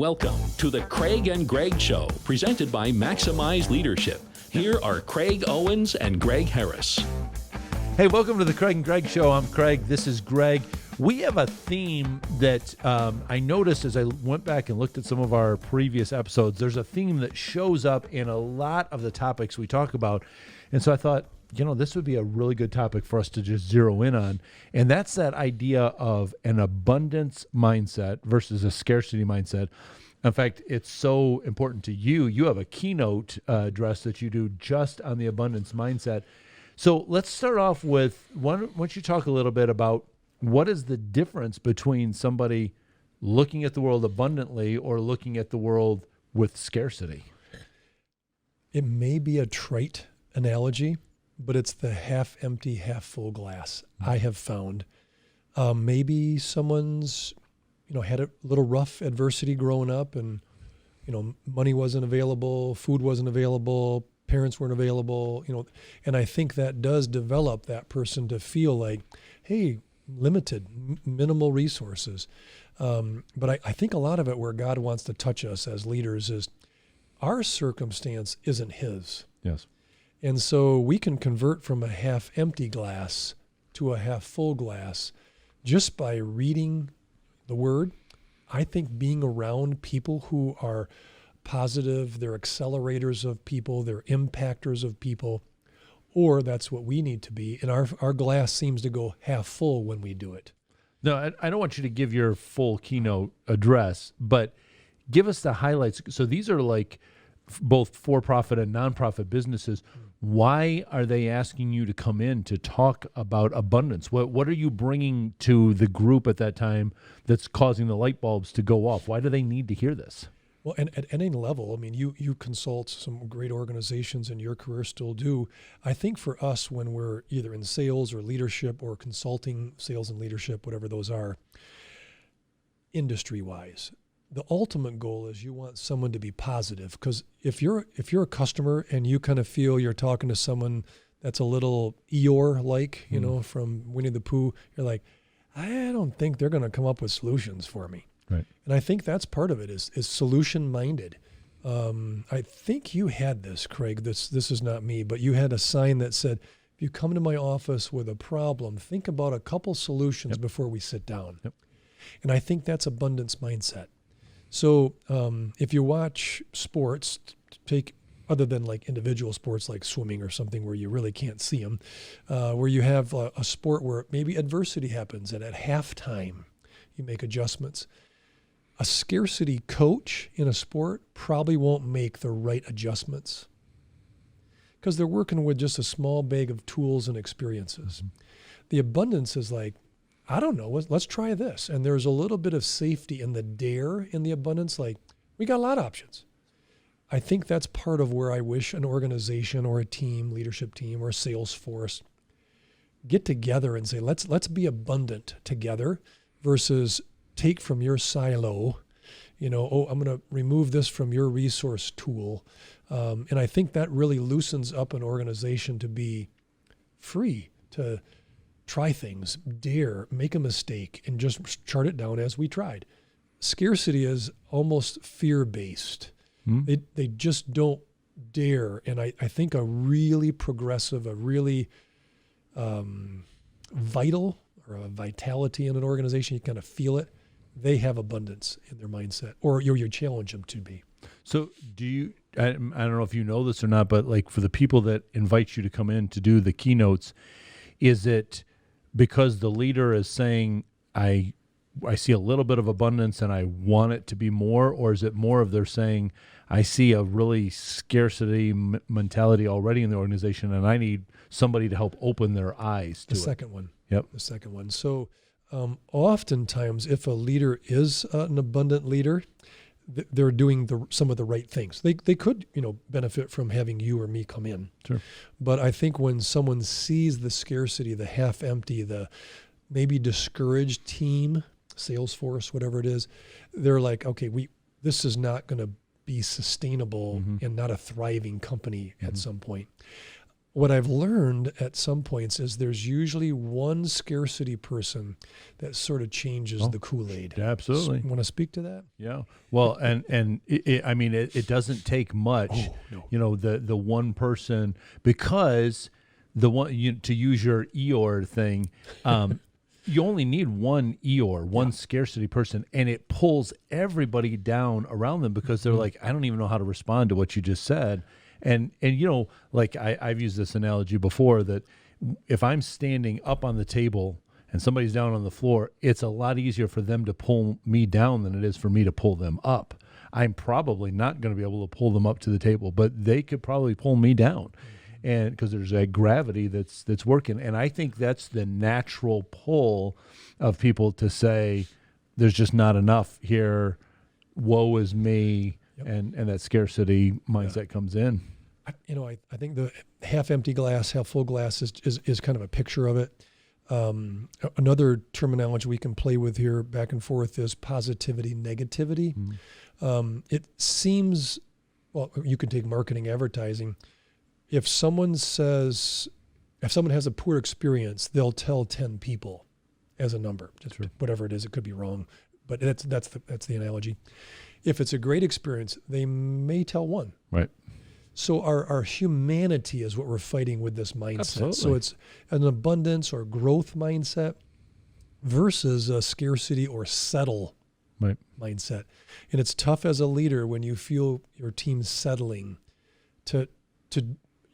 Welcome to the Craig and Greg Show, presented by Maximize Leadership. Here are Craig Owens and Greg Harris. Hey, welcome to the Craig and Greg Show. I'm Craig. This is Greg. We have a theme that I noticed as I went back and looked at some of our previous episodes. There's a theme that shows up in a lot of the topics we talk about. And so I thought, this would be a really good topic for us to just zero in on. And that's that idea of an abundance mindset versus a scarcity mindset. In fact, it's so important to you. You have a keynote address that you do just on the abundance mindset. So let's start off with, why don't you talk a little bit about what is the difference between somebody looking at the world abundantly or looking at the world with scarcity? It may be a trite analogy, but it's the half empty, half full glass. I have found maybe someone's, had a little rough adversity growing up and, money wasn't available, food wasn't available, parents weren't available, and I think that does develop that person to feel like, hey, limited, minimal resources. But I think a lot of it where God wants to touch us as leaders is our circumstance isn't his. Yes. And so we can convert from a half empty glass to a half full glass just by reading the word. I think being around people who are positive, they're accelerators of people, they're impactors of people, or that's what we need to be. And our glass seems to go half full when we do it. No, I don't want you to give your full keynote address, but give us the highlights. So these are like both for-profit and nonprofit businesses. Why are they asking you to come in to talk about abundance? What are you bringing to the group at that time that's causing the light bulbs to go off? Why do they need to hear this? Well, and at any level, you consult some great organizations and your career still do. I think for us, when we're either in sales or leadership or consulting, sales and leadership, whatever those are, industry-wise, the ultimate goal is you want someone to be positive, because if you're a customer and you kind of feel you're talking to someone that's a little Eeyore-like, from Winnie the Pooh, you're like, I don't think they're going to come up with solutions for me. Right. And I think that's part of it is solution-minded. I think you had this, Craig. This is not me, but you had a sign that said, if you come to my office with a problem, think about a couple solutions before we sit down. Yep. And I think that's abundance mindset. So if you watch sports, take other than like individual sports like swimming or something where you really can't see them, where you have a sport where maybe adversity happens and at halftime you make adjustments. A scarcity coach in a sport probably won't make the right adjustments because they're working with just a small bag of tools and experiences. Mm-hmm. The abundance is like, I don't know, let's try this. And there's a little bit of safety in the dare in the abundance. Like, we got a lot of options. I think that's part of where I wish an organization or a team, leadership team or a sales force get together and say, let's be abundant together versus take from your silo, I'm going to remove this from your resource tool. And I think that really loosens up an organization to be free to try things, dare, make a mistake, and just chart it down as we tried. Scarcity is almost fear-based. They just don't dare. And I think a really progressive, a really vital or a vitality in an organization, you kind of feel it, they have abundance in their mindset, or you challenge them to be. So do you, I don't know if you know this or not, but like for the people that invite you to come in to do the keynotes, is it because the leader is saying, I see a little bit of abundance and I want it to be more, or is it more of they're saying, I see a really scarcity mentality already in the organization and I need somebody to help open their eyes to it? The second one. Yep. The second one. So oftentimes if a leader is an abundant leader, they're doing some of the right things. They could, benefit from having you or me come in. Sure. But I think when someone sees the scarcity, the half empty, the maybe discouraged team, sales force, whatever it is, they're like, okay, this is not going to be sustainable and not a thriving company at some point. what I've learned at some points is there's usually one scarcity person that sort of changes the Kool-Aid. Absolutely. Want to speak to that? Yeah. Well, and it doesn't take much, No. the one person, because the one, to use your Eeyore thing, you only need one Eeyore, one scarcity person, and it pulls everybody down around them because they're like, I don't even know how to respond to what you just said. And like I've used this analogy before, that if I'm standing up on the table and somebody's down on the floor, it's a lot easier for them to pull me down than it is for me to pull them up. I'm probably not going to be able to pull them up to the table, but they could probably pull me down. And because there's a gravity that's working. And I think that's the natural pull of people to say, there's just not enough here. Woe is me. And that scarcity mindset comes in. I think the half empty glass, half full glass is kind of a picture of it. Another terminology we can play with here back and forth is positivity, negativity. It seems, well, you can take marketing, advertising. If someone has a poor experience, they'll tell 10 people as a number, just whatever it is. It could be wrong, but that's the analogy. If it's a great experience, they may tell one. Right. So our humanity is what we're fighting with this mindset. Absolutely. So it's an abundance or growth mindset versus a scarcity or settle mindset. And it's tough as a leader when you feel your team settling to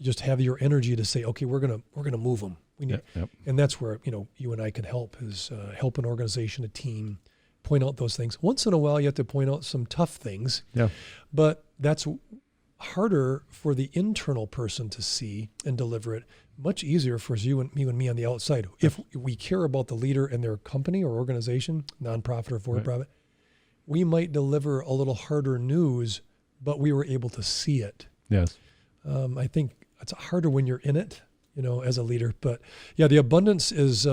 just have your energy to say, okay, we're gonna move them. We need, and that's where you and I can help, is help an organization, a team, point out those things. Once in a while, you have to point out some tough things. Yeah. But that's harder for the internal person to see and deliver it. Much easier for you and me on the outside. If we care about the leader and their company or organization, nonprofit or for-profit, we might deliver a little harder news, but we were able to see it. Yes. I think it's harder when you're in it, as a leader. But yeah, the abundance is,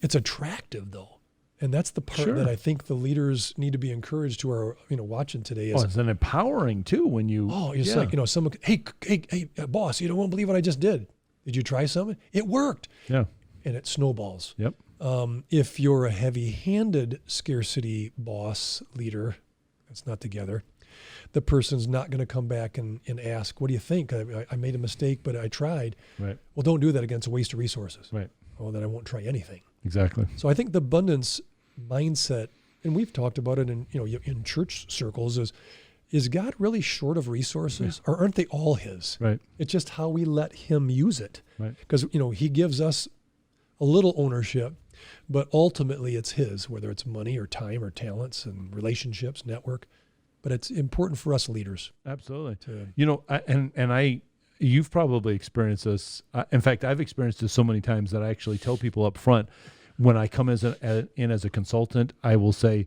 it's attractive though. And that's the part that I think the leaders need to be encouraged who are, watching today. It's an empowering too when you. Oh, it's like, someone, hey, boss, you won't believe what I just did. Did you try something? It worked. Yeah. And it snowballs. Yep. If you're a heavy-handed scarcity boss leader, that's not together, the person's not going to come back and ask, what do you think? I made a mistake, but I tried. Right. Well, don't do that again. It's a waste of resources. Right. Well, then I won't try anything. Exactly. So I think the abundance mindset, and we've talked about it in church circles, is God really short of resources, or aren't they all His? Right. It's just how we let Him use it. Right. Because He gives us a little ownership, but ultimately it's His, whether it's money or time or talents and relationships, network. But it's important for us leaders. Absolutely. You've probably experienced this. In fact, I've experienced this so many times that I actually tell people up front, when I come in as a consultant, I will say,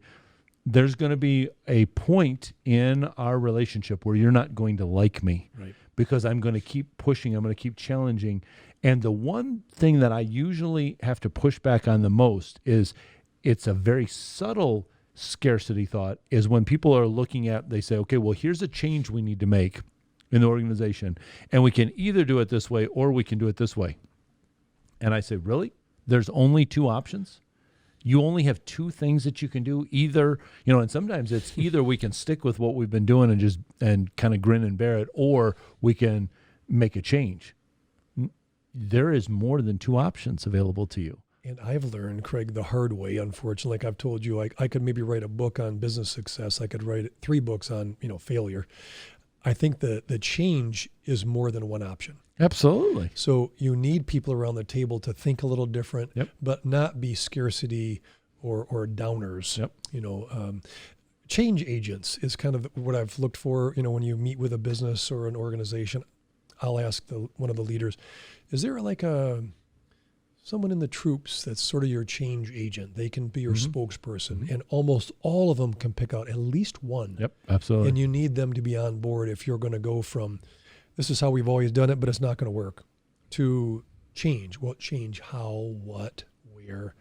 there's going to be a point in our relationship where you're not going to like me, because I'm going to keep pushing, I'm going to keep challenging. And the one thing that I usually have to push back on the most is, it's a very subtle scarcity thought, is when people are looking at, they say, okay, well, here's a change we need to make in the organization, and we can either do it this way or we can do it this way. And I say, really? There's only two options? You only have two things that you can do? Either, and sometimes it's either we can stick with what we've been doing and kind of grin and bear it, or we can make a change. There is more than two options available to you. And I've learned, Craig, the hard way, unfortunately. Like I've told you, I could maybe write a book on business success. I could write 3 books on, failure. I think the change is more than one option. Absolutely. So you need people around the table to think a little different, but not be scarcity or downers. Yep. Change agents is kind of what I've looked for. When you meet with a business or an organization, I'll ask one of the leaders, is there like someone in the troops that's sort of your change agent? They can be your spokesperson, and almost all of them can pick out at least one. Yep, absolutely. And you need them to be on board if you're going to go from, this is how we've always done it, but it's not going to work, to change. Well, change how, what, where.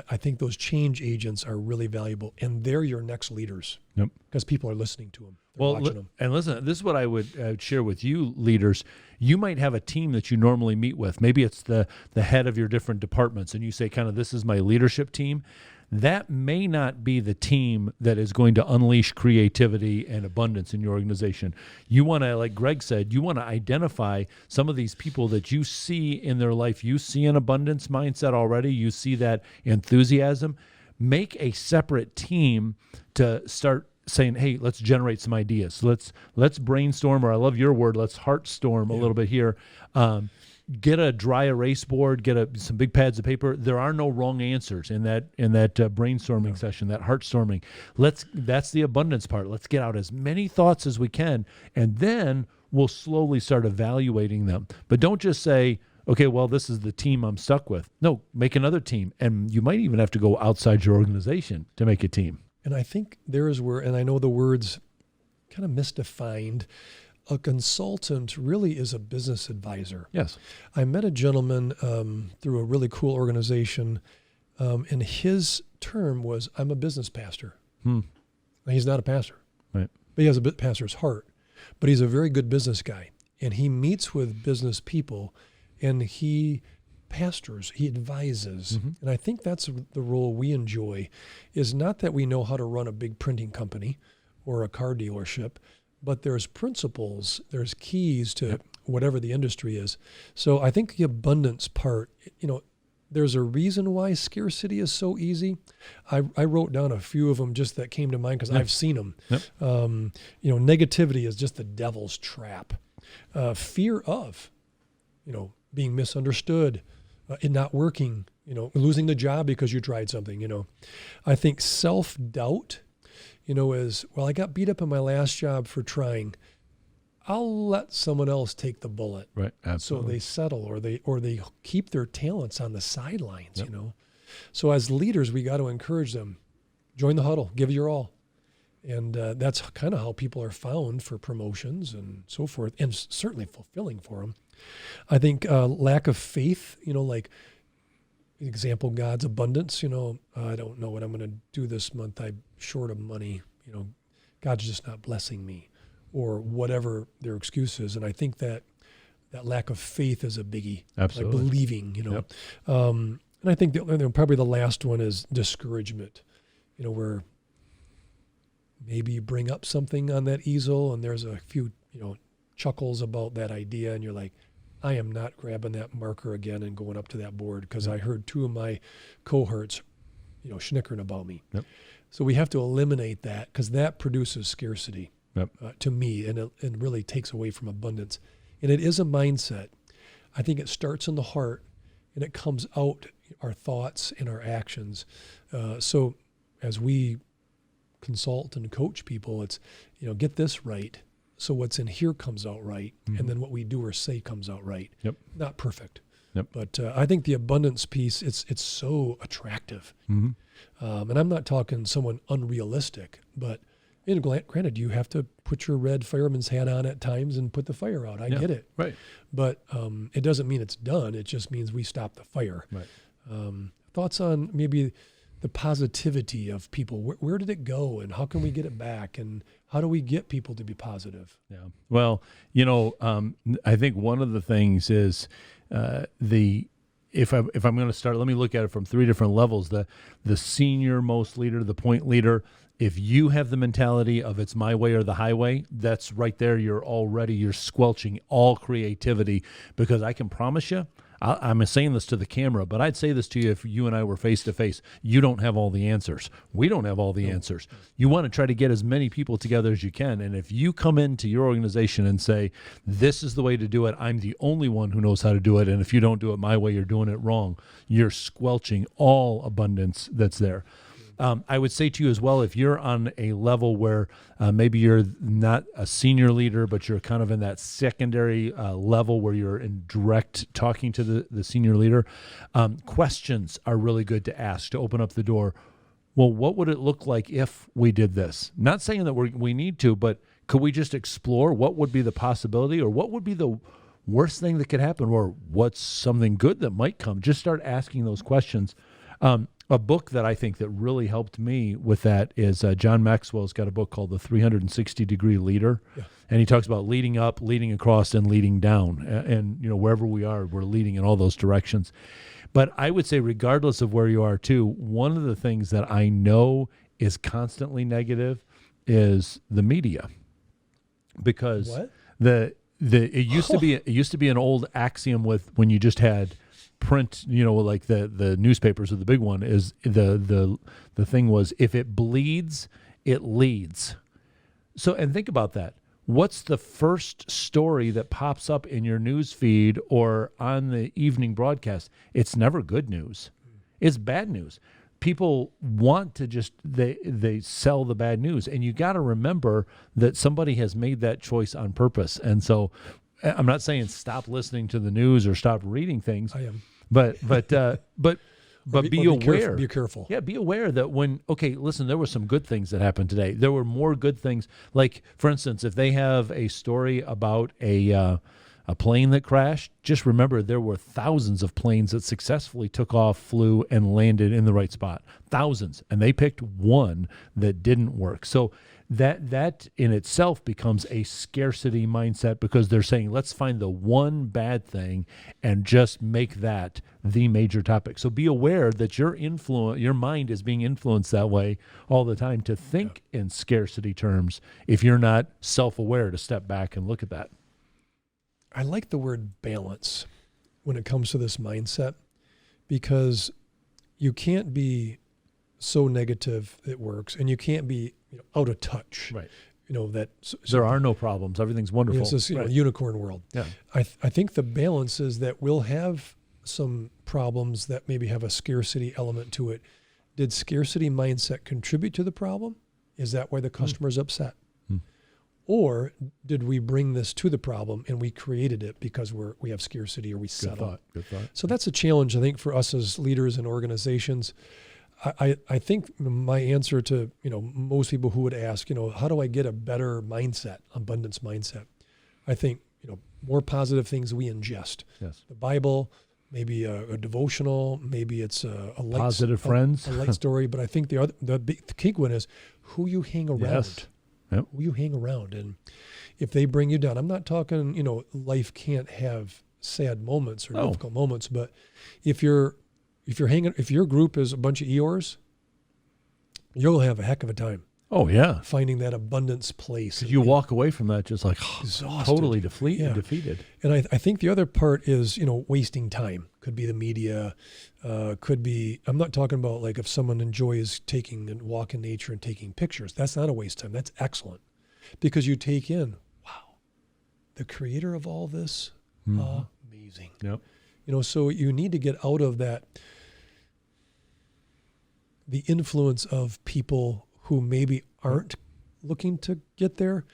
I think those change agents are really valuable, and they're your next leaders. Yep. Because people are listening to them. Well, and listen, this is what I would share with you, leaders. You might have a team that you normally meet with. Maybe it's the head of your different departments, and you say, kind of, this is my leadership team. That may not be the team that is going to unleash creativity and abundance in your organization. You want to, like Greg said, you want to identify some of these people that you see in their life. You see an abundance mindset already. You see that enthusiasm. Make a separate team to start saying, hey, let's generate some ideas. Let's brainstorm, or I love your word, let's heartstorm a little bit here. Get a dry erase board, get some big pads of paper. There are no wrong answers in that brainstorming session, that heartstorming. That's the abundance part. Let's get out as many thoughts as we can, and then we'll slowly start evaluating them. But don't just say, okay, well, this is the team I'm stuck with. No, make another team. And you might even have to go outside your organization to make a team. And I think there is where, and I know the word's kind of misdefined, a consultant really is a business advisor. Yes. I met a gentleman through a really cool organization, and his term was, I'm a business pastor. Now, he's not a pastor, right? But he has a pastor's heart. But he's a very good business guy, and he meets with business people, and he pastors, he advises. And I think that's the role we enjoy, is not that we know how to run a big printing company or a car dealership, but there's principles, there's keys to whatever the industry is. So I think the abundance part, there's a reason why scarcity is so easy. I wrote down a few of them just that came to mind because I've seen them. Negativity is just the devil's trap. Fear of, being misunderstood, it not working, losing the job because you tried something, I think self-doubt, is, well, I got beat up in my last job for trying. I'll let someone else take the bullet. Right, absolutely. So they settle, or they keep their talents on the sidelines, So as leaders, we got to encourage them. Join the huddle, give your all. And that's kind of how people are found for promotions and so forth, and certainly fulfilling for them. I think lack of faith, like example, God's abundance, I don't know what I'm going to do this month. I'm short of money, God's just not blessing me, or whatever their excuse is. And I think that lack of faith is a biggie. Absolutely. Like believing, and I think probably the last one is discouragement, where maybe you bring up something on that easel and there's a few, chuckles about that idea, and you're like, I am not grabbing that marker again and going up to that board because I heard two of my cohorts, snickering about me. Yep. So we have to eliminate that, because that produces scarcity to me, and it really takes away from abundance. And it is a mindset. I think it starts in the heart, and it comes out, our thoughts and our actions. So as we consult and coach people, it's, get this right. So what's in here comes out right, and then what we do or say comes out right. Yep. Not perfect. Yep. But I think the abundance piece, it's so attractive. And I'm not talking someone unrealistic, but granted, you have to put your red fireman's hat on at times and put the fire out. I get it. Right. But it doesn't mean it's done. It just means we stop the fire. Right. Thoughts on maybe the positivity of people? Where did it go, and how can we get it back, and how do we get people to be positive? Yeah. Well, I think one of the things is if I'm going to start, let me look at it from three different levels. The senior most leader, the point leader. If you have the mentality of it's my way or the highway, that's right there. You're squelching all creativity, because I can promise you, I'm saying this to the camera, but I'd say this to you if you and I were face to face. You don't have all the answers. We don't have all the answers. You want to try to get as many people together as you can. And if you come into your organization and say, this is the way to do it, I'm the only one who knows how to do it, and if you don't do it my way, you're doing it wrong, you're squelching all abundance that's there. I would say to you as well, if you're on a level where maybe you're not a senior leader, but you're kind of in that secondary level where you're in direct talking to the senior leader, questions are really good to ask to open up the door. Well, what would it look like if we did this? Not saying that we need to, but could we just explore what would be the possibility, or what would be the worst thing that could happen, or what's something good that might come? Just start asking those questions. A book that I think that really helped me with that is John Maxwell's got a book called The 360-Degree Leader. Yeah. And he talks about leading up, leading across, and leading down. And, wherever we are, we're leading in all those directions. But I would say regardless of where you are, too, one of the things that I know is constantly negative is the media. Because What? it used to be an old axiom with when you just had print, like the newspapers are the big one, is the thing was, if it bleeds, it leads. So, and think about that. What's the first story that pops up in your news feed or on the evening broadcast? It's never good news. It's bad news. People want to just, they sell the bad news. And you got to remember that somebody has made that choice on purpose. And so I'm not saying stop listening to the news or stop reading things. I am. But be aware. Be careful. Yeah, be aware that listen, there were some good things that happened today. There were more good things. Like, for instance, if they have a story about a plane that crashed, just remember there were thousands of planes that successfully took off, flew, and landed in the right spot. Thousands. And they picked one that didn't work. So that in itself becomes a scarcity mindset, because they're saying, let's find the one bad thing and just make that the major topic. So be aware that your mind is being influenced that way all the time to think in scarcity terms if you're not self-aware to step back and look at that. I like the word balance when it comes to this mindset, because you can't be so negative it works, and you can't be out of touch. Right. There are no problems. Everything's wonderful. It's this unicorn world. Yeah. I think the balance is that we'll have some problems that maybe have a scarcity element to it. Did scarcity mindset contribute to the problem? Is that why the customer's upset? Or did we bring this to the problem and we created it because we have scarcity, or we settle? Good thought. So that's a challenge, I think, for us as leaders and organizations. I think my answer to most people who would ask, how do I get a better mindset, abundance mindset? I think more positive things we ingest. Yes. The Bible, maybe a devotional, maybe it's a light, positive friends, a light story. But I think the key one is who you hang around. Yes. Yep. Who you hang around, and if they bring you down, I'm not talking life can't have sad moments or difficult moments, but if your group is a bunch of Eeyores, you'll have a heck of a time. Oh yeah, finding that abundance place. You walk away from that just like exhausted, totally defeated. And I think the other part is wasting time. Could be the media, could be. I'm not talking about like if someone enjoys taking a walk in nature and taking pictures. That's not a waste of time. That's excellent, because you take in, wow, the creator of all this, amazing. Yep. So you need to get out of that. The influence of people who maybe aren't looking to get there.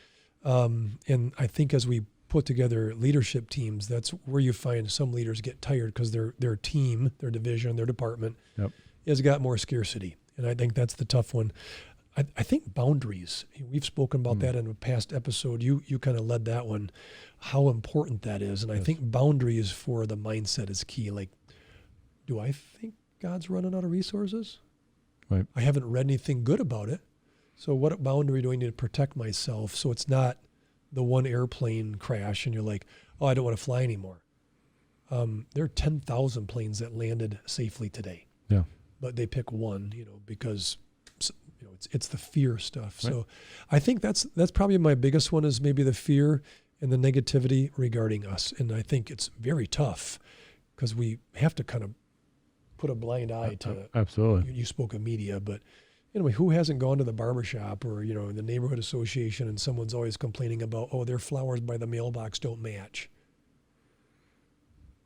And I think as we put together leadership teams, that's where you find some leaders get tired because their team, their division, their department has got more scarcity. And I think that's the tough one. I think boundaries, we've spoken about that in a past episode. You kind of led that one, how important that is. And I think boundaries for the mindset is key. Like, do I think God's running out of resources? Right. I haven't read anything good about it. So what boundary do I need to protect myself so it's not the one airplane crash and you're like, oh, I don't want to fly anymore. There are 10,000 planes that landed safely today. Yeah. But they pick one, because it's the fear stuff. Right. So I think that's probably my biggest one, is maybe the fear and the negativity regarding us. And I think it's very tough because we have to kind of put a blind eye to. Absolutely. You spoke of media, but anyway, who hasn't gone to the barbershop or the neighborhood association and someone's always complaining about, oh, their flowers by the mailbox don't match.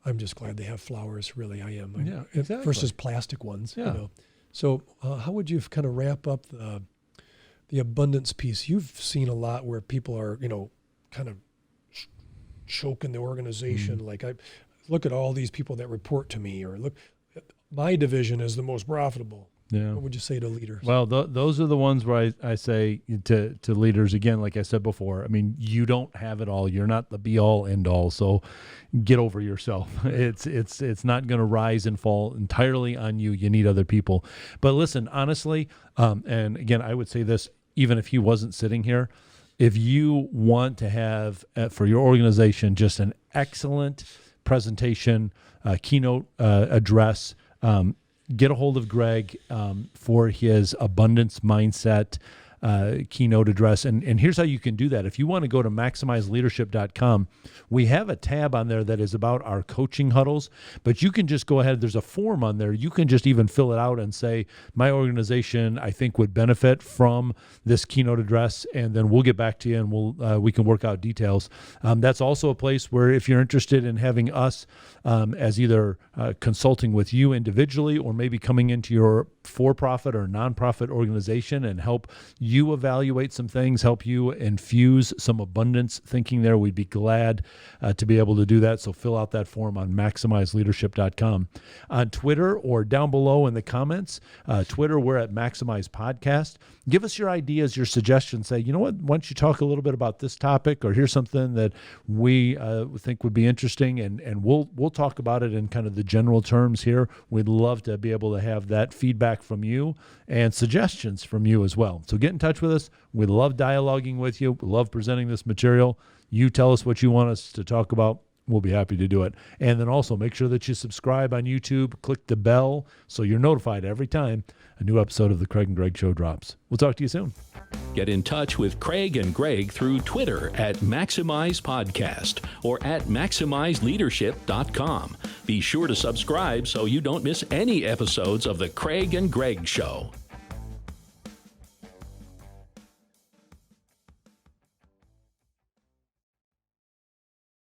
I'm just glad they have flowers. Really, I am. Yeah, exactly. Versus plastic ones. Yeah. So how would you kind of wrap up the abundance piece? You've seen a lot where people are kind of choking the organization. Like, I look at all these people that report to me, or look, my division is the most profitable. Yeah. What would you say to leaders? Well, those are the ones where I say to leaders, again, like I said before, I mean, you don't have it all. You're not the be all end all. So get over yourself. It's not going to rise and fall entirely on you. You need other people. But listen, honestly, and again, I would say this, even if he wasn't sitting here, if you want to have for your organization just an excellent presentation, keynote address, get a hold of Greg for his abundance mindset keynote address. And here's how you can do that. If you want to go to maximizeleadership.com, we have a tab on there that is about our coaching huddles, but you can just go ahead. There's a form on there. You can just even fill it out and say, my organization, I think, would benefit from this keynote address. And then we'll get back to you and we can work out details. That's also a place where if you're interested in having us as either consulting with you individually or maybe coming into your for-profit or nonprofit organization and help you evaluate some things, help you infuse some abundance thinking there, we'd be glad to be able to do that. So fill out that form on maximizeleadership.com. On Twitter or down below in the comments, Twitter, we're at Maximize Podcast. Give us your ideas, your suggestions. Say, you know what, why don't you talk a little bit about this topic, or here's something that we think would be interesting, and we'll talk about it in kind of the general terms here. We'd love to be able to have that feedback from you and suggestions from you as well. So get in touch with us. We love dialoguing with you. We love presenting this material. You tell us what you want us to talk about. We'll be happy to do it. And then also make sure that you subscribe on YouTube, click the bell so you're notified every time a new episode of the Craig and Greg Show drops. We'll talk to you soon. Get in touch with Craig and Greg through Twitter at Maximize Podcast or at MaximizeLeadership.com. Be sure to subscribe so you don't miss any episodes of the Craig and Greg Show.